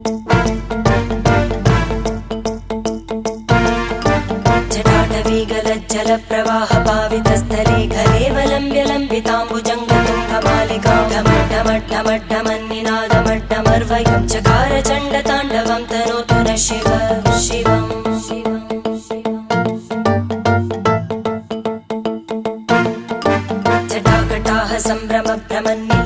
जटाटवीगलज्जलप्रवाहपावितस्थले घलेवलम्ब्य लम्बिताम्बुजङ्गतुङ्गमालिकां ढमड्ढमड्ढमड्ढमन्निनादमड्ढमर्वयं चकार चण्डताण्डवं तनोतु नः शिव शिवम् जटाकटाः सम्भ्रमभ्रमन्नि